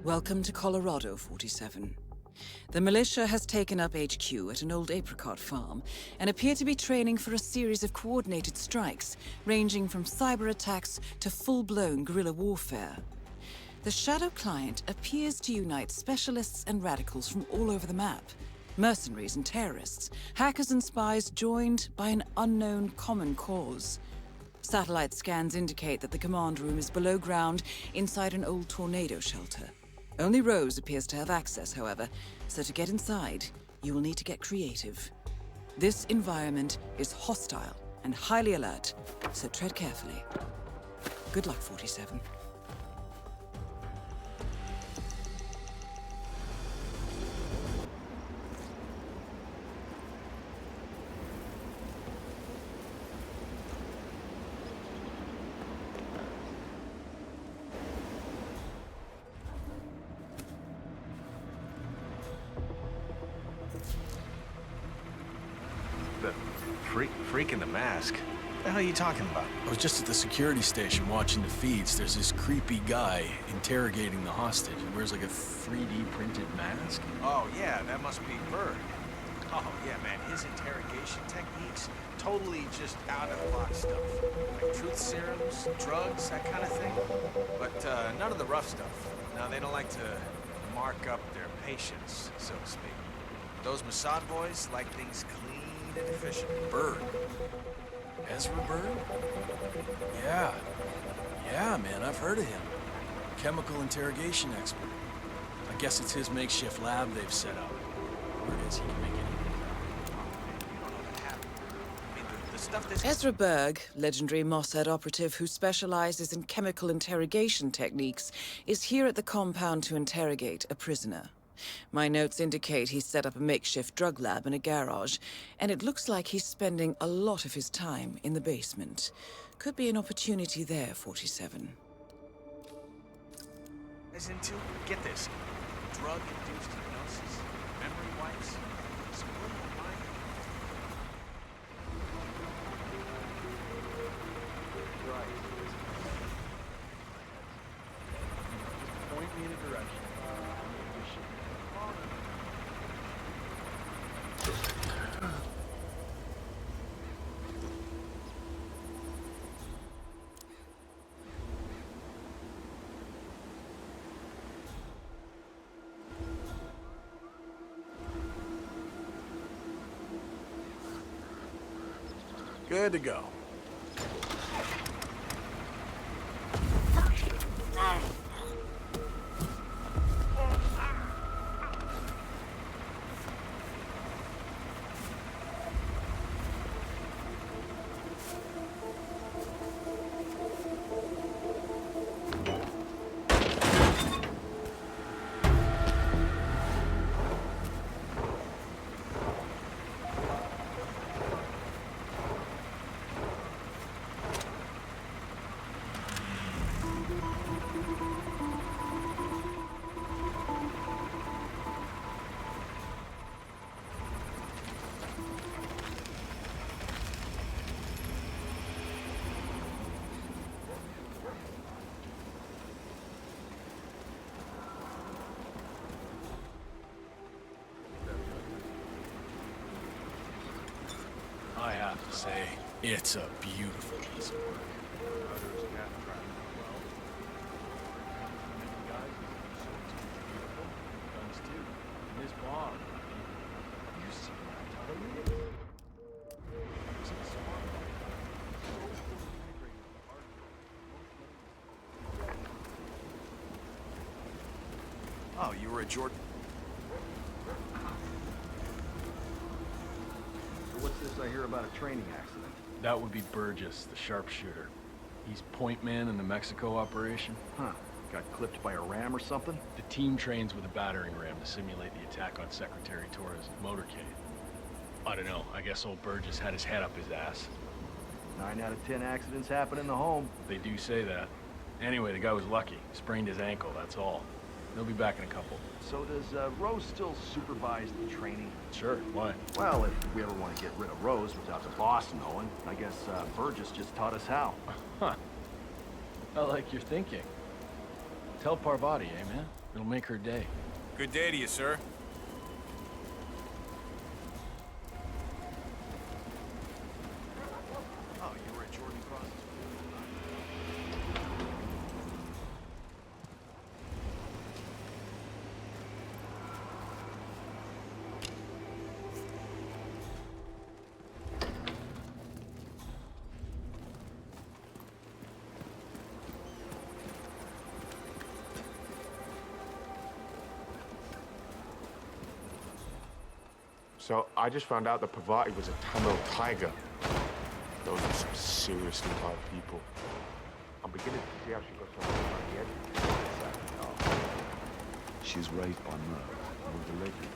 Welcome to Colorado, 47. The militia has taken up HQ at an old apricot farm and appear to be training for a series of coordinated strikes, ranging from cyber attacks to full-blown guerrilla warfare. The Shadow Client appears to unite specialists and radicals from all over the map. Mercenaries and terrorists, hackers and spies joined by an unknown common cause. Satellite scans indicate that the command room is below ground inside an old tornado shelter. Only Rose appears to have access, however, so to get inside, you will need to get creative. This environment is hostile and highly alert, so tread carefully. Good luck, 47. Freak in the mask? What the hell are you talking about? I was just at the security station watching the feeds. There's this creepy guy interrogating the hostage. He wears like a 3D printed mask. Oh, yeah, that must be Bird. Oh, yeah, man, his interrogation techniques, totally just out-of-the-box stuff. Like truth serums, drugs, that kind of thing. But none of the rough stuff. Now, they don't like to mark up their patients, so to speak. Those Mossad boys like things clean and efficient. Bird. Ezra Bird? Yeah, man, I've heard of him. Chemical interrogation expert. I guess it's his makeshift lab they've set up. Where is he can make it? Ezra Berg, legendary Mossad operative who specializes in chemical interrogation techniques, is here at the compound to interrogate a prisoner. My notes indicate he's set up a makeshift drug lab in a garage, and it looks like he's spending a lot of his time in the basement. Could be an opportunity there, 47. As into, get this, drug-induced hypnosis, memory wipes, subliminal mind. Right. Just point me in a direction. Good to go. I have to say, it's a beautiful piece of work. Guns too. And this bomb. You see what I'm telling you? Oh, you were a Jordan. What's this I hear about a training accident? That would be Burgess, the sharpshooter. He's point man in the Mexico operation. Huh. Got clipped by a ram or something? The team trains with a battering ram to simulate the attack on Secretary Torres' motorcade. I don't know, I guess old Burgess had his head up his ass. 9 out of 10 accidents happen in the home. They do say that. Anyway, the guy was lucky. Sprained his ankle, that's all. He'll be back in a couple. So does Rose still supervise the training? Sure, why? Well, if we ever want to get rid of Rose without the boss knowing, I guess Burgess just taught us how. Huh. I like your thinking. Tell Parvati, eh, man? It'll make her day. Good day to you, sir. Oh, you were at Jordan Cross? So I just found out that Parvati was a Tamil tiger. Those are some seriously hard people. I'm beginning to see how she got so on the edge. She was raised by Merv, and was a legend.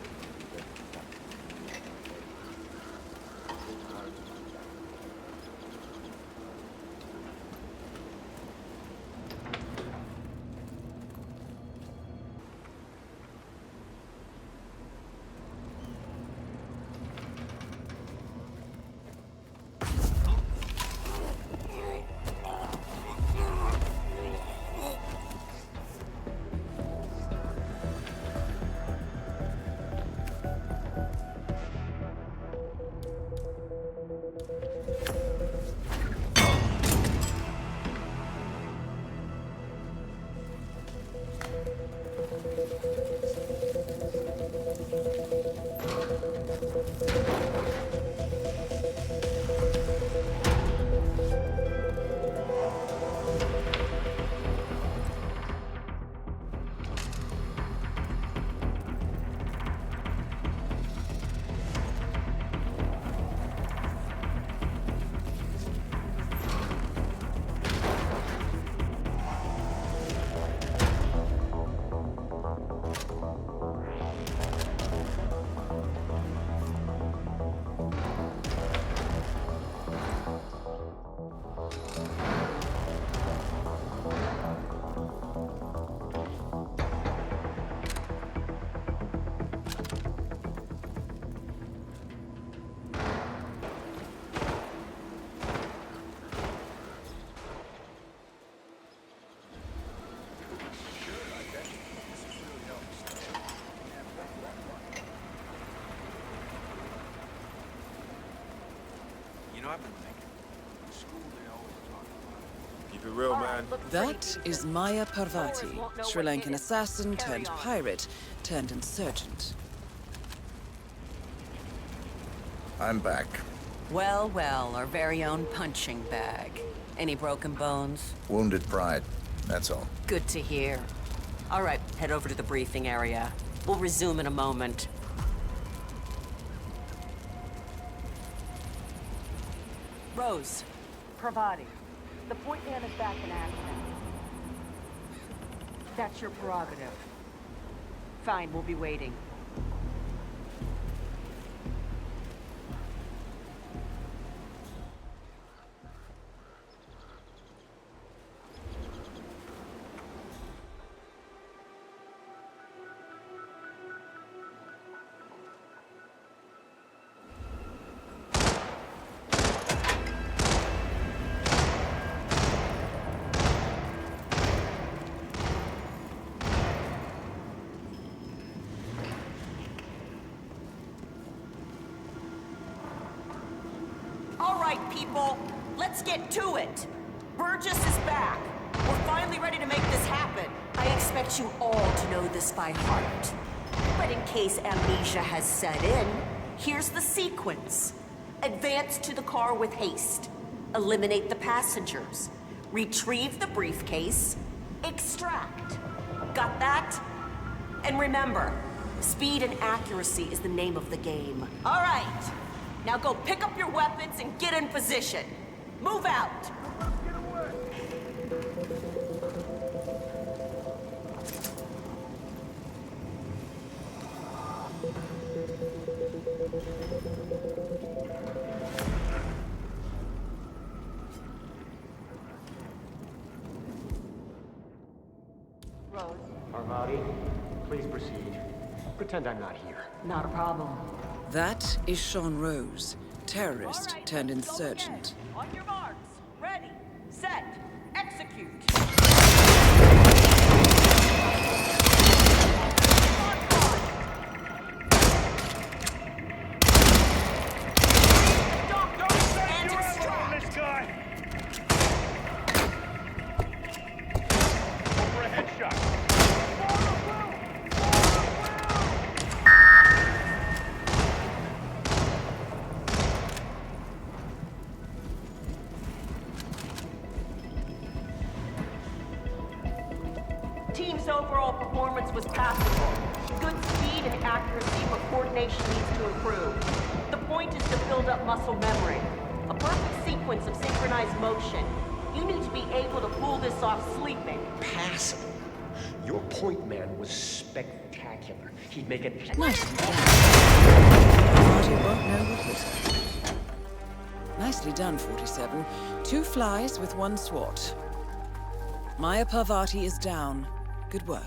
You know, I've been thinking. In school, they always talk about it. Keep it real, man. That is Maya Parvati, Sri Lankan assassin turned pirate turned insurgent. I'm back. Well, well, our very own punching bag. Any broken bones? Wounded pride, that's all. Good to hear. All right, head over to the briefing area. We'll resume in a moment. Rose. Parvati, the point man is back in action. That's your prerogative. Fine, we'll be waiting. All right, people, let's get to it. Burgess is back. We're finally ready to make this happen. I expect you all to know this by heart. But in case amnesia has set in, here's the sequence. Advance to the car with haste. Eliminate the passengers. Retrieve the briefcase. Extract. Got that? And remember, speed and accuracy is the name of the game. All right. Now go pick up your weapons and get in position. Move out! Rose, Parvati, please proceed. Pretend I'm not here. not a problem. That is Sean Rose, terrorist turned let's go insurgent. again. On your marks. Ready. Set. Execute. overall performance was passable. Good speed and accuracy, but coordination needs to improve. The point is to build up muscle memory. A perfect sequence of synchronized motion. You need to be able to pull this off sleeping. Passable. Your point man was spectacular. He'd make it... Nicely done. Party won't know what hit her. Nicely done, 47. 2 flies with 1 swat. Maya Parvati is down. Good work.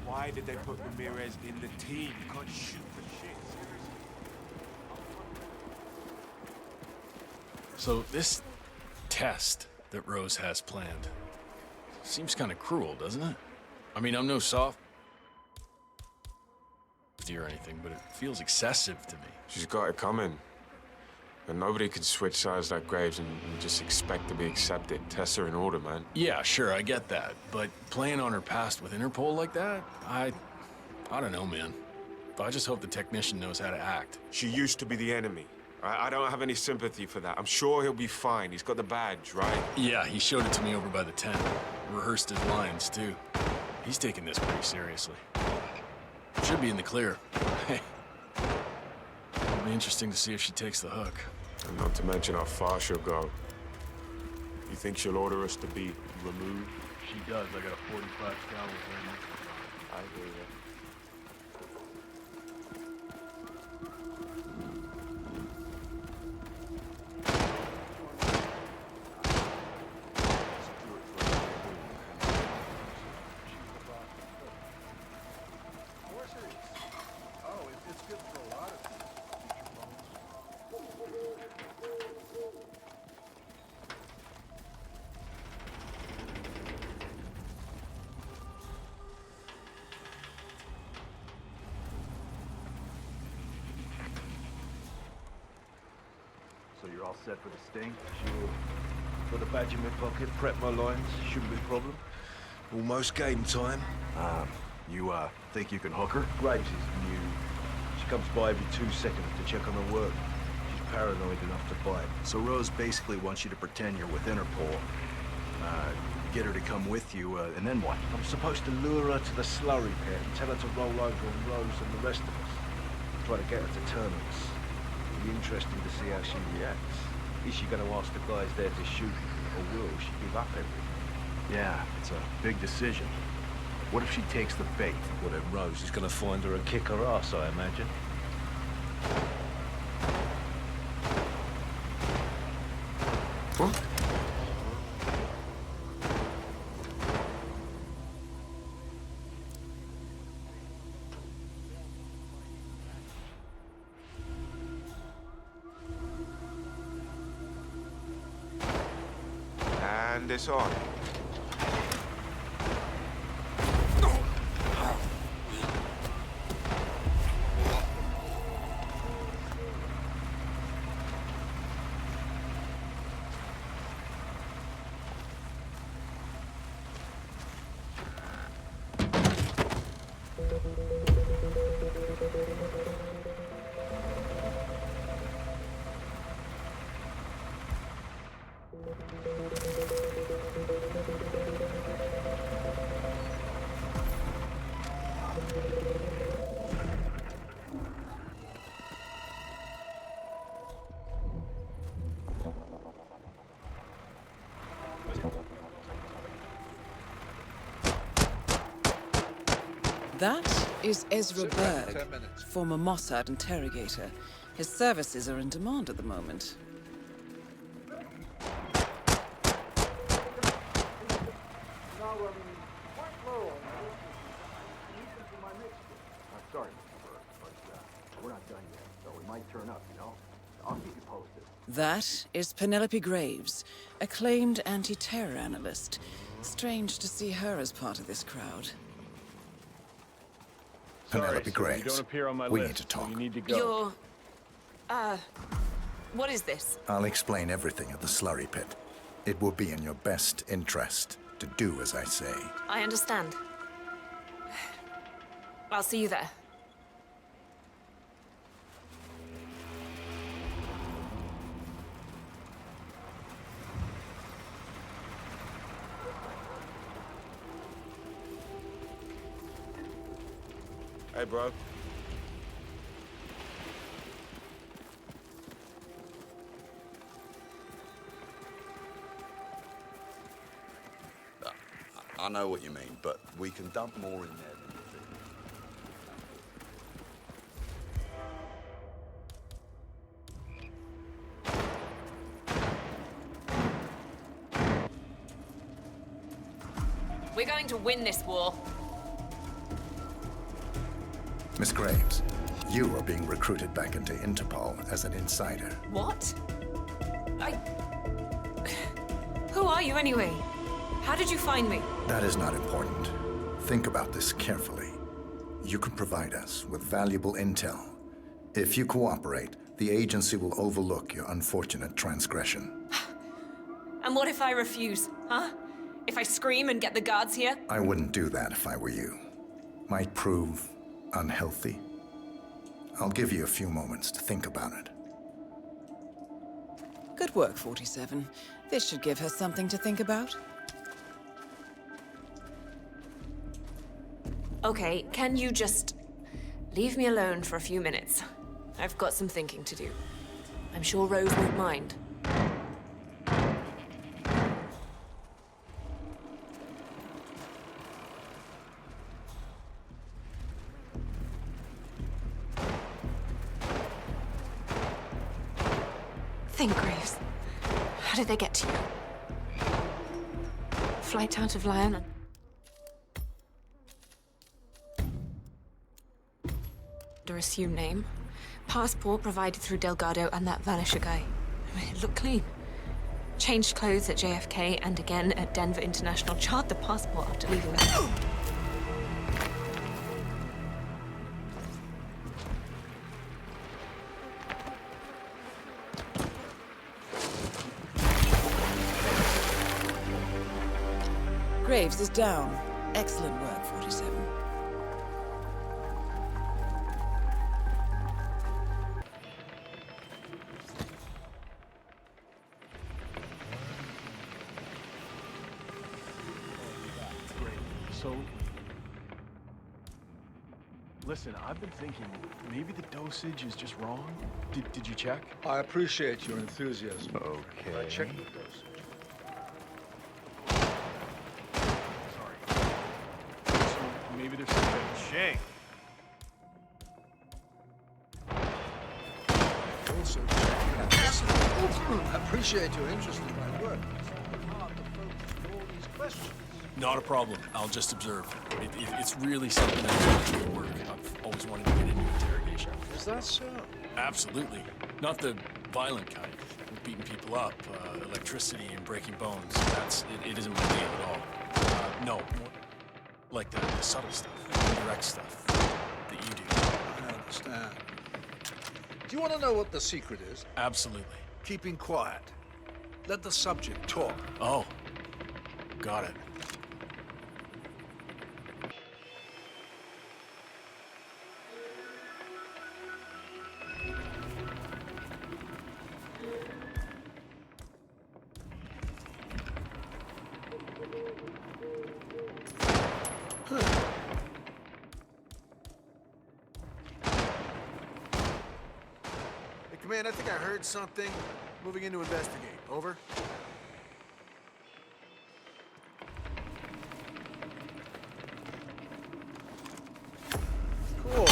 Why did they put Ramirez in the team? You can't shoot for shit, seriously. So this test that Rose has planned seems kind of cruel, doesn't it? I mean, I'm no softy or anything, but it feels excessive to me. She's got it coming. And nobody can switch sides like Graves and just expect to be accepted. Tests are in order, man. Yeah, sure, I get that. But playing on her past with Interpol like that, I don't know, man. I just hope the technician knows how to act. She used to be the enemy. I don't have any sympathy for that. I'm sure he'll be fine. He's got the badge, right? Yeah, he showed it to me over by the tent. Rehearsed his lines, too. He's taking this pretty seriously. Should be in the clear. Hey. It'll be interesting to see if she takes the hook. And not to mention how far she'll go. You think she'll order us to be removed? She does. I got a 45 cal with her. I hear you. So you're all set for the sting? Sure. Got a badge in my pocket, prep my lines, shouldn't be a problem. Almost game time. You think you can hook her? Graves is new. She comes by every 2 seconds to check on her work. She's paranoid enough to bite. So Rose basically wants you to pretend you're with Interpol. Get her to come with you, and then what? I'm supposed to lure her to the slurry pit and tell her to roll over on Rose and the rest of us. Try to get her to turn on us. It'll be interesting to see how she reacts. Is she going to ask the guys there to shoot, or will she give up everything? Yeah, it's a big decision. What if she takes the bait? Well, then Rose is going to find her and kick her ass, I imagine. What? And it's on. That is Ezra Berg, former Mossad interrogator. His services are in demand at the moment. Sorry, but we're not done yet, so we might turn up, you know? I'll keep you posted. That is Penelope Graves, acclaimed anti-terror analyst. Strange to see her as part of this crowd. Penelope Graves. You don't appear on my we list, need to talk. so you need to go. What is this? I'll explain everything at the slurry pit. It will be in your best interest to do as I say. I understand. I'll see you there. Hey, bro. I know what you mean, but we can dump more in there than you think. We're going to win this war. Miss Graves, you are being recruited back into Interpol as an insider. What? Who are you anyway? How did you find me? That is not important. Think about this carefully. You can provide us with valuable intel. If you cooperate, the agency will overlook your unfortunate transgression. And what if I refuse, huh? If I scream and get the guards here? I wouldn't do that if I were you. Might prove unhealthy. I'll give you a few moments to think about it. Good work, 47. This should give her something to think about. Okay, can you just leave me alone for a few minutes? I've got some thinking to do. I'm sure Rose won't mind. Think, Graves. How did they get to you? Flight out of Lyon? Under assumed name. Passport provided through Delgado and that Vanisher guy. I mean, it looked clean. Changed clothes at JFK and again at Denver International. Charred the passport after leaving the... Graves is down. Excellent work, 47. So, listen, I've been thinking maybe the dosage is just wrong. Did you check? I appreciate your enthusiasm. Okay. I checked the dosage. So maybe there's something. Shane. Also, I appreciate your interest in my work. It's hard to focus on all these questions. Not a problem. I'll just observe. It's really something that's going to work. I've always wanted to get into interrogation. Is that so? Absolutely. Not the violent kind. Beating people up, electricity and breaking bones. It isn't my deal at all. No, more like the subtle stuff, the direct stuff that you do. I understand. Do you want to know what the secret is? Absolutely. Keeping quiet. Let the subject talk. Oh, got it. Hey, Command, I think I heard something. Moving in to investigate. Over. Cool.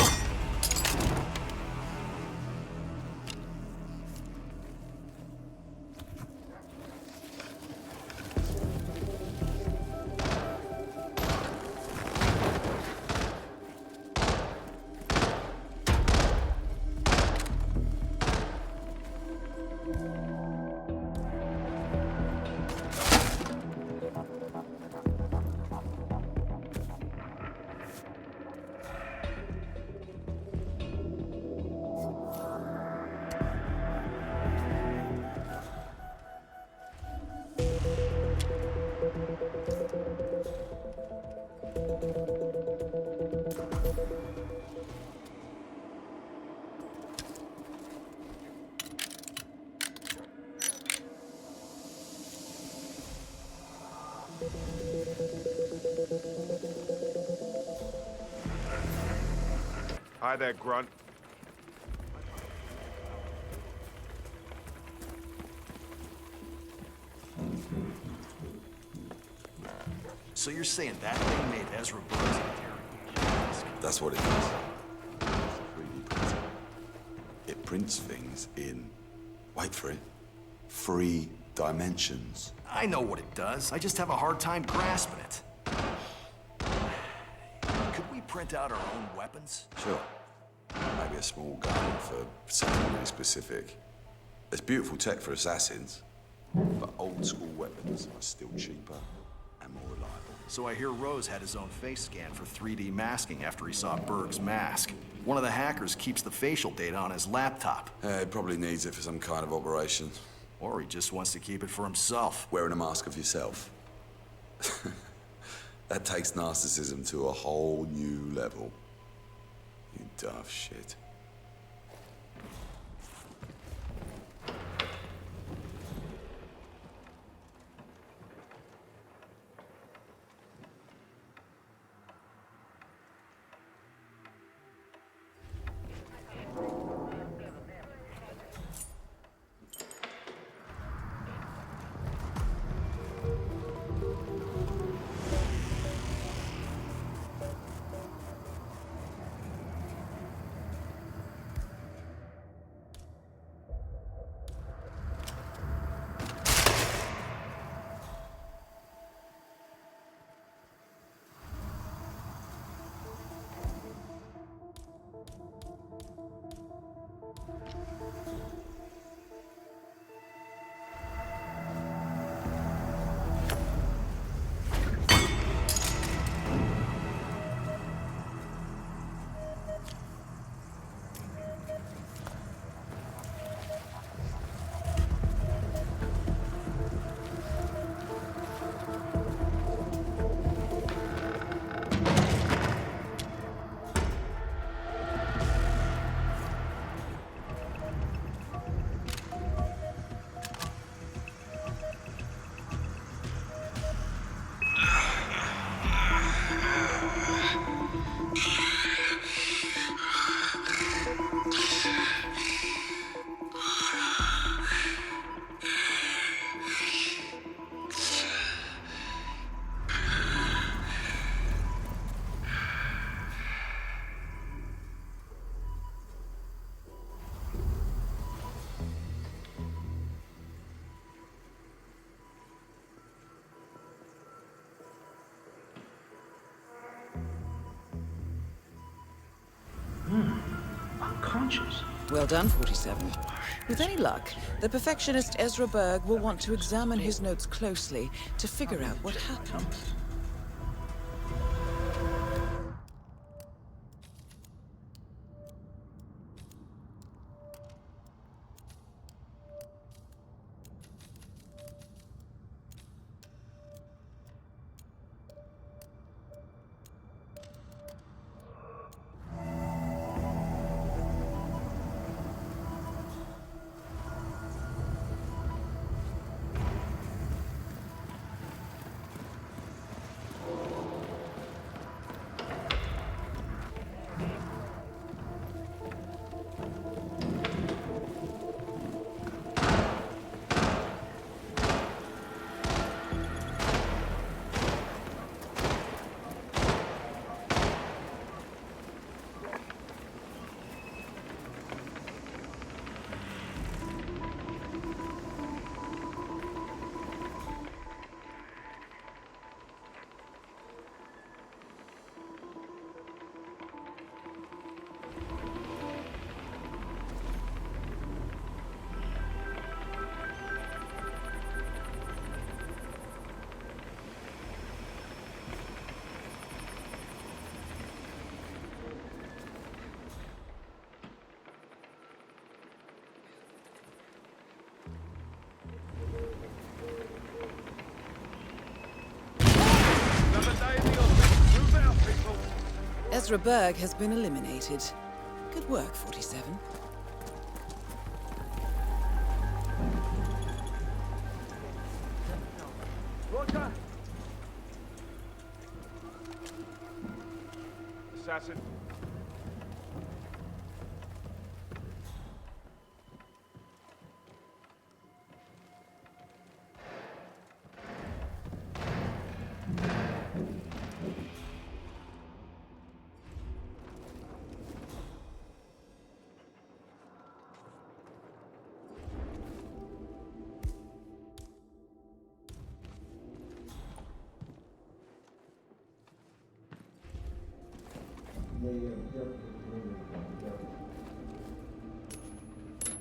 Hi there, Grunt. So you're saying that thing made Ezra Burns interrogation mask? That's what it does. It's a 3D printer. It prints things in, wait for it, 3 dimensions. I know what it does. I just have a hard time grasping it. Could we print out our own weapons? Sure. Maybe a small gun for something really specific. There's beautiful tech for assassins, but old school weapons are still cheaper and more reliable. So I hear Rose had his own face scan for 3D masking after he saw Berg's mask. One of the hackers keeps the facial data on his laptop. He probably needs it for some kind of operation. Or he just wants to keep it for himself. Wearing a mask of yourself. That takes narcissism to a whole new level. You daft shit. Unconscious. Well done, 47. With any luck, the perfectionist Ezra Berg will want to examine his notes closely to figure out what happened. Ezra Berg has been eliminated. Good work, 47. Roger. assassin.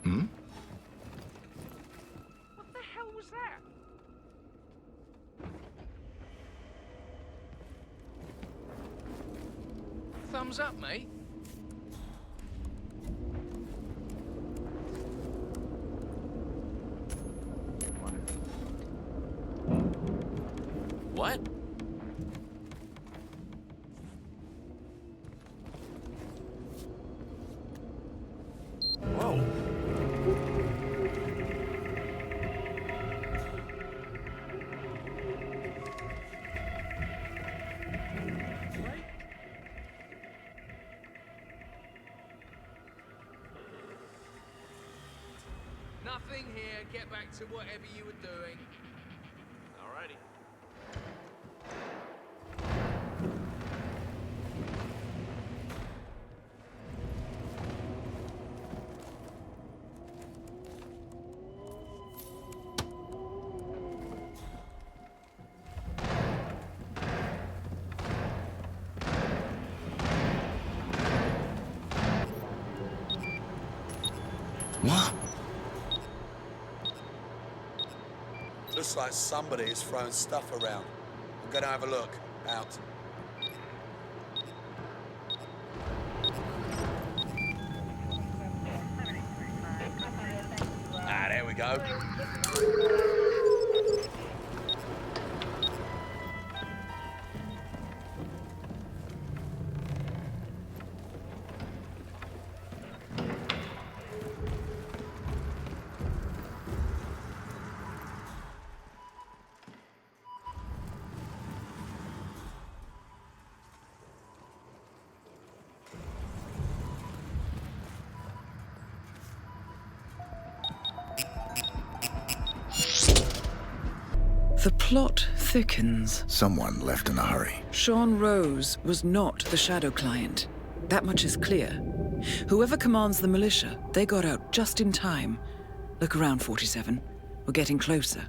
Hmm? What the hell was that? Thumbs up, mate. What? Whoa. Nothing here. Get back to whatever you were doing. Alrighty. What? Looks like somebody is throwing stuff around. I'm gonna have a look. Out. Ah, there we go. The plot thickens. Someone left in a hurry. Sean Rose was not the Shadow client. That much is clear. Whoever commands the militia, they got out just in time. Look around, 47. We're getting closer.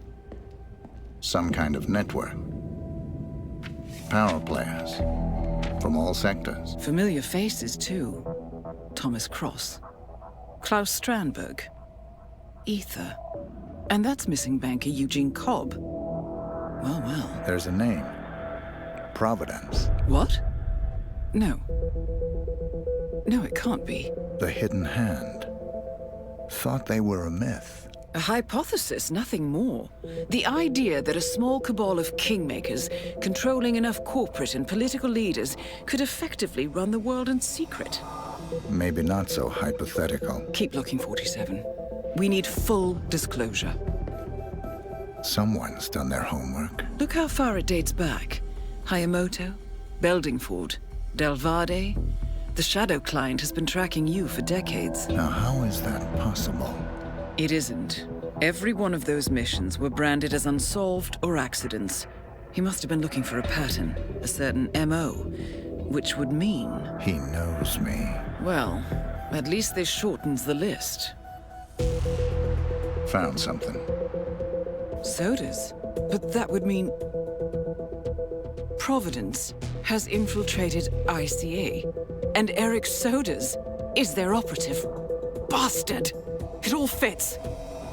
Some kind of network. Power players. From all sectors. Familiar faces, too. Thomas Cross. Klaus Strandberg. Ether. And that's missing banker Eugene Cobb. Well, well. There's a name. Providence. What? No. No, it can't be. The Hidden Hand. Thought they were a myth. A hypothesis, nothing more. The idea that a small cabal of kingmakers, controlling enough corporate and political leaders, could effectively run the world in secret. Maybe not so hypothetical. Keep looking, 47. We need full disclosure. Someone's done their homework. Look how far it dates back. Hayamoto, Beldingford, Delvade. The Shadow client has been tracking you for decades. Now, how is that possible? It isn't. Every one of those missions were branded as unsolved or accidents. He must have been looking for a pattern, a certain MO, which would mean... He knows me. Well, at least this shortens the list. Found something. Sodas? But that would mean... Providence has infiltrated ICA, and Eric Sodas is their operative. Bastard! It all fits.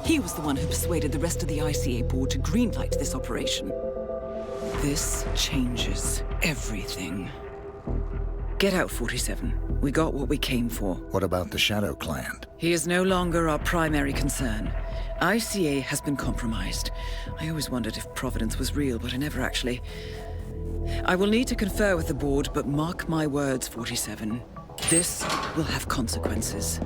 He was the one who persuaded the rest of the ICA board to greenlight this operation. This changes everything. Get out, 47. We got what we came for. What about the Shadow client? He is no longer our primary concern. ICA has been compromised. I always wondered if Providence was real, but I never actually... I will need to confer with the board, but mark my words, 47. This will have consequences.